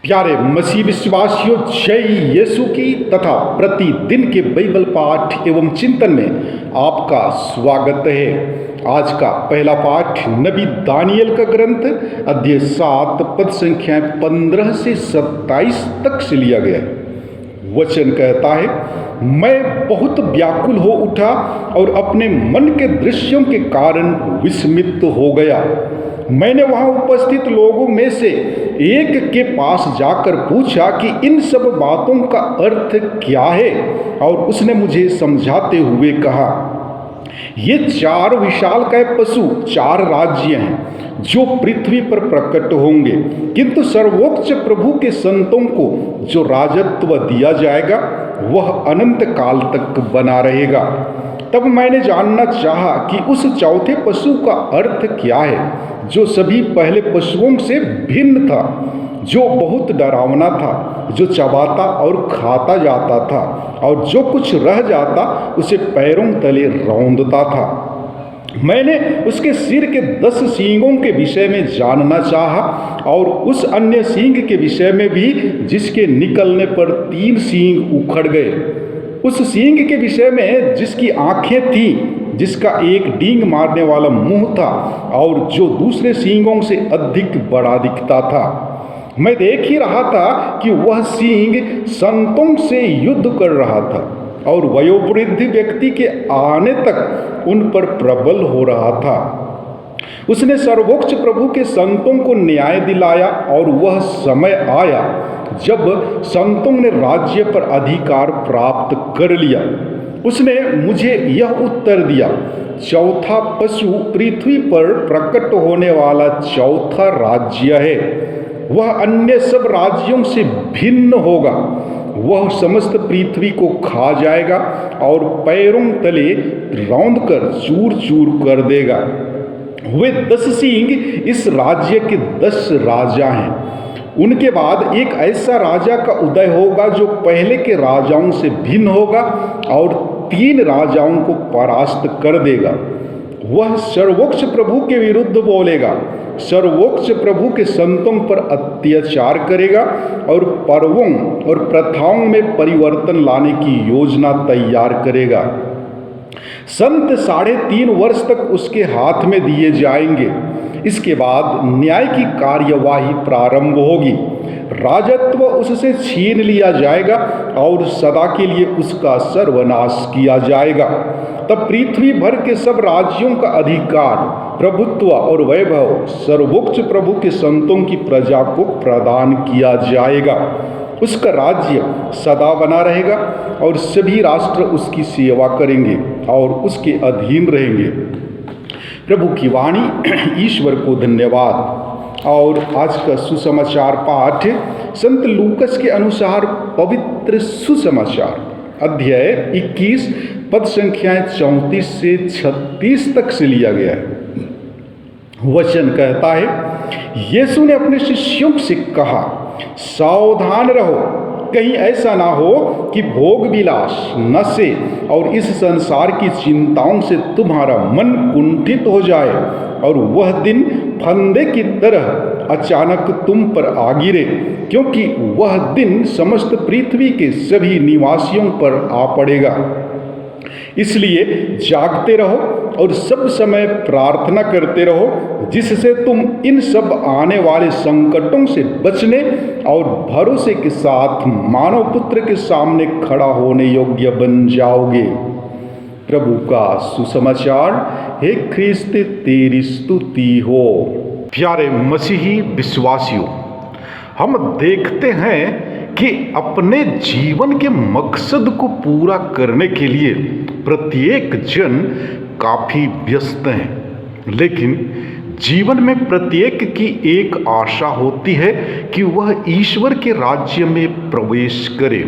प्यारे मसीह विश्वासियों, जय यीशु की तथा प्रतिदिन के बाइबल पाठ एवं चिंतन में आपका स्वागत है। आज का पहला पाठ नबी दानियल का ग्रंथ अध्याय 7 पद संख्या 15 से 27 तक से लिया गया है। वचन कहता है, मैं बहुत व्याकुल हो उठा और अपने मन के दृश्यों के कारण विस्मित हो गया। मैंने वहां उपस्थित लोगों में से एक के पास जाकर पूछा कि इन सब बातों का अर्थ क्या है, और उसने मुझे समझाते हुए कहा, ये 4 विशालकाय पशु 4 राज्य हैं जो पृथ्वी पर प्रकट होंगे, किंतु सर्वोच्च प्रभु के संतों को जो राजत्व दिया जाएगा वह अनंत काल तक बना रहेगा। तब मैंने जानना चाहा कि उस चौथे पशु का अर्थ क्या है, जो सभी पहले पशुओं से भिन्न था, जो बहुत डरावना था, जो चबाता और खाता जाता था, और जो कुछ रह जाता उसे पैरों तले रौंदता था। मैंने उसके सिर के 10 सींगों के विषय में जानना चाहा, और उस अन्य सींग के विषय में भी जिसके निकलने पर 3 सींग उखड़ गए, उस सींग के विषय में जिसकी आंखें थीं, जिसका एक डींग मारने वाला मुंह था, और जो दूसरे सींगों से अधिक बड़ा दिखता था। मैं देख ही रहा था कि वह सींग संतों से युद्ध कर रहा था और वयोवृद्ध व्यक्ति के आने तक उन पर प्रबल हो रहा था। उसने सर्वोच्च प्रभु के संतों को न्याय दिलाया, और वह समय आया जब संतों ने राज्य पर अधिकार प्राप्त कर लिया। उसने मुझे यह उत्तर दिया, चौथा पशु पृथ्वी पर प्रकट होने वाला चौथा राज्य है। वह अन्य सब राज्यों से भिन्न होगा। वह समस्त पृथ्वी को खा जाएगा और पैरों तले रौंदकर चूर चूर कर देगा। वे 10 सींग इस राज्य के 10 राजा हैं। उनके बाद एक ऐसा राजा का उदय होगा जो पहले के राजाओं से भिन्न होगा और 3 राजाओं को परास्त कर देगा। वह सर्वोच्च प्रभु के विरुद्ध बोलेगा, सर्वोच्च प्रभु के संतों पर अत्याचार करेगा और पर्वों और प्रथाओं में परिवर्तन लाने की योजना तैयार करेगा। संत 3.5 वर्ष तक उसके हाथ में दिए जाएंगे। इसके बाद न्याय की कार्यवाही प्रारंभ होगी। राजत्व उससे छीन लिया जाएगा और सदा के लिए उसका सर्वनाश किया जाएगा। तब पृथ्वी भर के सब राज्यों का अधिकार, प्रभुत्व और वैभव सर्वोच्च प्रभु के संतों की प्रजा को प्रदान किया जाएगा। उसका राज्य सदा बना रहेगा और सभी राष्ट्र उसकी सेवा करेंगे और उसके अधीन रहेंगे। प्रभु की वाणी। ईश्वर को धन्यवाद। और आज का सुसमाचार पाठ संत लूकस के अनुसार पवित्र सुसमाचार अध्याय 21 पद संख्याएं 34 से 36 तक से लिया गया है। वचन कहता है, यीशु ने अपने शिष्यों से कहा, सावधान रहो, कहीं ऐसा ना हो कि भोग विलास, नशे और इस संसार की चिंताओं से तुम्हारा मन कुंठित हो जाए और वह दिन फंदे की तरह अचानक तुम पर आ गिरे, क्योंकि वह दिन समस्त पृथ्वी के सभी निवासियों पर आ पड़ेगा। इसलिए जागते रहो और सब समय प्रार्थना करते रहो, जिससे तुम इन सब आने वाले संकटों से बचने और भरोसे के साथ मानव पुत्र के सामने खड़ा होने योग्य बन जाओगे। प्रभु का सुसमाचार। हे ख्रिस्त, तेरी स्तुति हो। प्यारे मसीही विश्वासियों, हम देखते हैं कि अपने जीवन के मकसद को पूरा करने के लिए प्रत्येक जन काफी व्यस्त हैं, लेकिन जीवन में प्रत्येक की एक आशा होती है कि वह ईश्वर के राज्य में प्रवेश करे।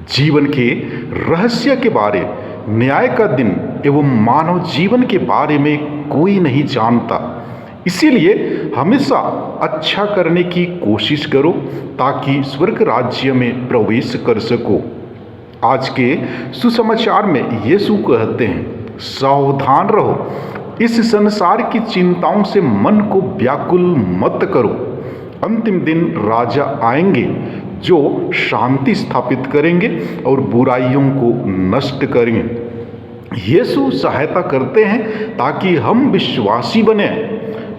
जीवन के रहस्य के बारे, न्याय का दिन एवं मानव जीवन के बारे में कोई नहीं जानता। इसीलिए हमेशा अच्छा करने की कोशिश करो ताकि स्वर्ग राज्य में प्रवेश कर सको। आज के सुसमाचार में यीशु कहते हैं, सावधान रहो, इस संसार की चिंताओं से मन को व्याकुल मत करो। अंतिम दिन राजा आएंगे जो शांति स्थापित करेंगे और बुराइयों को नष्ट करेंगे। यीशु सहायता करते हैं ताकि हम विश्वासी बने।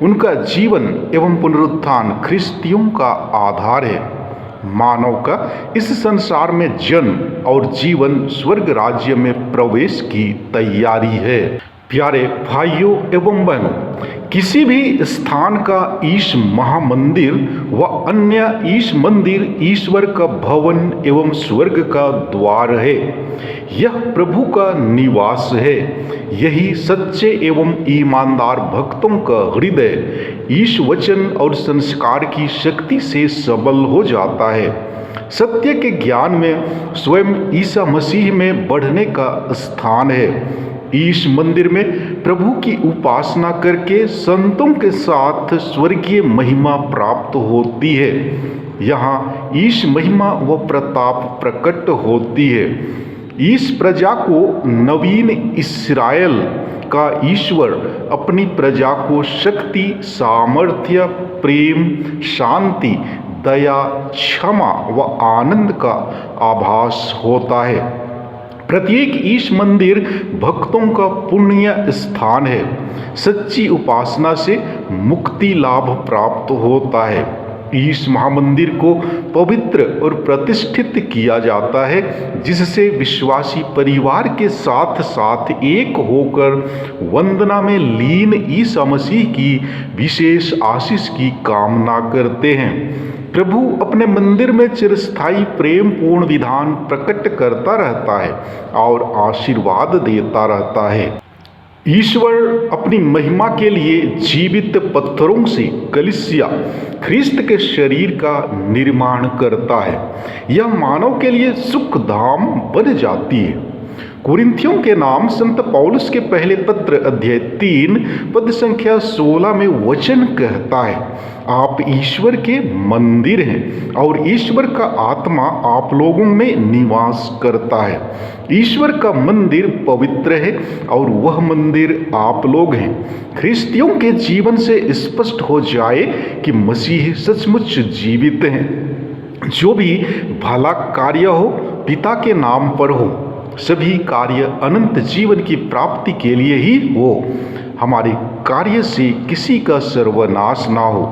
उनका जीवन एवं पुनरुत्थान ख्रिस्तियों का आधार है। मानव का इस संसार में जन्म और जीवन स्वर्ग राज्य में प्रवेश की तैयारी है। प्यारे भाइयों एवं बहनों, किसी भी स्थान का ईश महामंदिर व अन्य ईश मंदिर ईश्वर का भवन एवं स्वर्ग का द्वार है। यह प्रभु का निवास है। यही सच्चे एवं ईमानदार भक्तों का हृदय ईश वचन और संस्कार की शक्ति से सबल हो जाता है। सत्य के ज्ञान में स्वयं ईसा मसीह में बढ़ने का स्थान है। ईश मंदिर में प्रभु की उपासना करके संतों के साथ स्वर्गीय महिमा प्राप्त होती है। यहाँ ईश महिमा व प्रताप प्रकट होती है। ईश प्रजा को नवीन इस्राएल का ईश्वर अपनी प्रजा को शक्ति, सामर्थ्य, प्रेम, शांति, दया, क्षमा व आनंद का आभास होता है। प्रत्येक ईश मंदिर भक्तों का पुण्य स्थान है। सच्ची उपासना से मुक्ति लाभ प्राप्त होता है। ईश महामंदिर को पवित्र और प्रतिष्ठित किया जाता है, जिससे विश्वासी परिवार के साथ साथ एक होकर वंदना में लीन ईसा मसीह की विशेष आशीष की कामना करते हैं। प्रभु अपने मंदिर में चिरस्थायी प्रेम पूर्ण विधान प्रकट करता रहता है और आशीर्वाद देता रहता है। ईश्वर अपनी महिमा के लिए जीवित पत्थरों से कलीसिया ख्रिस्त के शरीर का निर्माण करता है। यह मानव के लिए सुख धाम बन जाती है। कुरिन्थियों के नाम संत पौलुस के पहले पत्र अध्याय 3 पद संख्या 16 में वचन कहता है, आप ईश्वर के मंदिर हैं और ईश्वर का आत्मा आप लोगों में निवास करता है। ईश्वर का मंदिर पवित्र है और वह मंदिर आप लोग हैं। ख्रिस्तियों के जीवन से स्पष्ट हो जाए कि मसीह सचमुच जीवित हैं। जो भी भला कार्य हो पिता के नाम पर हो, सभी कार्य अनंत जीवन की प्राप्ति के लिए ही हो। हमारे कार्य से किसी का सर्वनाश ना हो।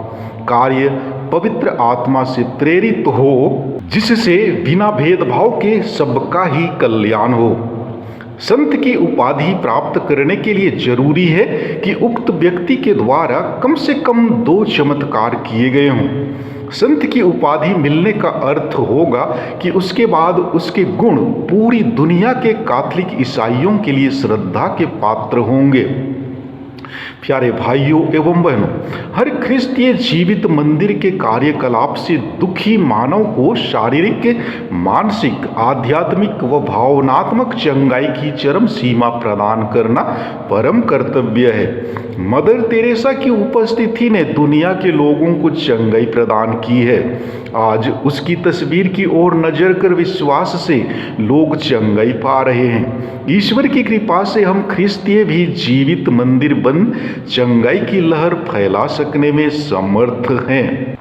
कार्य पवित्र आत्मा से प्रेरित हो, जिससे बिना भेदभाव के सबका ही कल्याण हो। संत की उपाधि प्राप्त करने के लिए जरूरी है कि उक्त व्यक्ति के द्वारा कम से कम 2 चमत्कार किए गए हों। संत की उपाधि मिलने का अर्थ होगा कि उसके बाद उसके गुण पूरी दुनिया के कैथोलिक ईसाइयों के लिए श्रद्धा के पात्र होंगे। प्यारे भाइयों एवं बहनों, हर ख्रिस्तीय जीवित मंदिर के कार्यकलाप से दुखी मानव को शारीरिक, मानसिक, आध्यात्मिक व भावनात्मक चंगाई की चरम सीमा प्रदान करना परम कर्तव्य है। मदर तेरेसा की उपस्थिति ने दुनिया के लोगों को चंगाई प्रदान की है। आज उसकी तस्वीर की ओर नजर कर विश्वास से लोग चंगाई पा रहे हैं। ईश्वर की कृपा से हम ख्रिस्तीय भी जीवित मंदिर बन चंगाई की लहर फैला सकने में समर्थ हैं।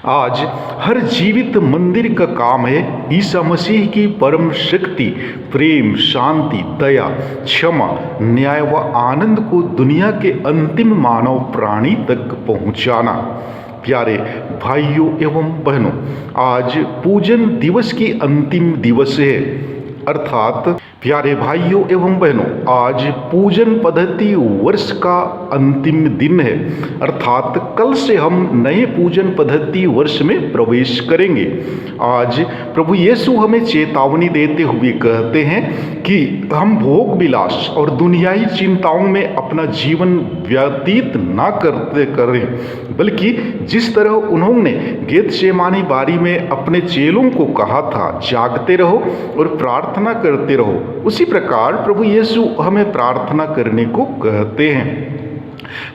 आज हर जीवित मंदिर का काम है ईसा मसीह की परम शक्ति, प्रेम, शांति, दया, क्षमा, न्याय व आनंद को दुनिया के अंतिम मानव प्राणी तक पहुंचाना। प्यारे भाइयों एवं बहनों, आज पूजन दिवस की अंतिम दिवस है, अर्थात प्यारे भाइयों एवं बहनों, आज पूजन पद्धति वर्ष का अंतिम दिन है, अर्थात कल से हम नए पूजन पद्धति वर्ष में प्रवेश करेंगे। आज प्रभु यीशु हमें चेतावनी देते हुए कहते हैं कि हम भोग विलास और दुनियाई चिंताओं में अपना जीवन व्यतीत ना करते करें, बल्कि जिस तरह उन्होंने गेतसेमानी बारी में अपने चेलों को कहा था, जागते रहो और प्रार्थना करते रहो, उसी प्रकार प्रभु यीशु हमें प्रार्थना करने को कहते हैं।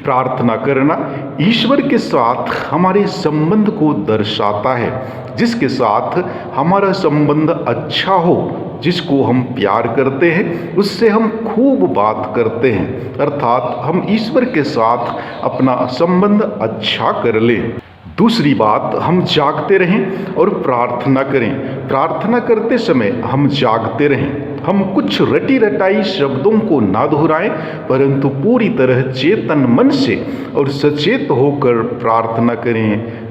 प्रार्थना करना ईश्वर के साथ हमारे संबंध को दर्शाता है, जिसके साथ हमारा संबंध अच्छा हो, जिसको हम प्यार करते हैं, उससे हम खूब बात करते हैं, अर्थात हम ईश्वर के साथ अपना संबंध अच्छा कर लें। दूसरी बात, हम जागते रहें और प्रार्थना करें। प्रार्थना करते समय हम जागते रहें। हम कुछ रटी रटाई शब्दों को ना दोहराएं, परंतु पूरी तरह चेतन मन से और सचेत होकर प्रार्थना करें।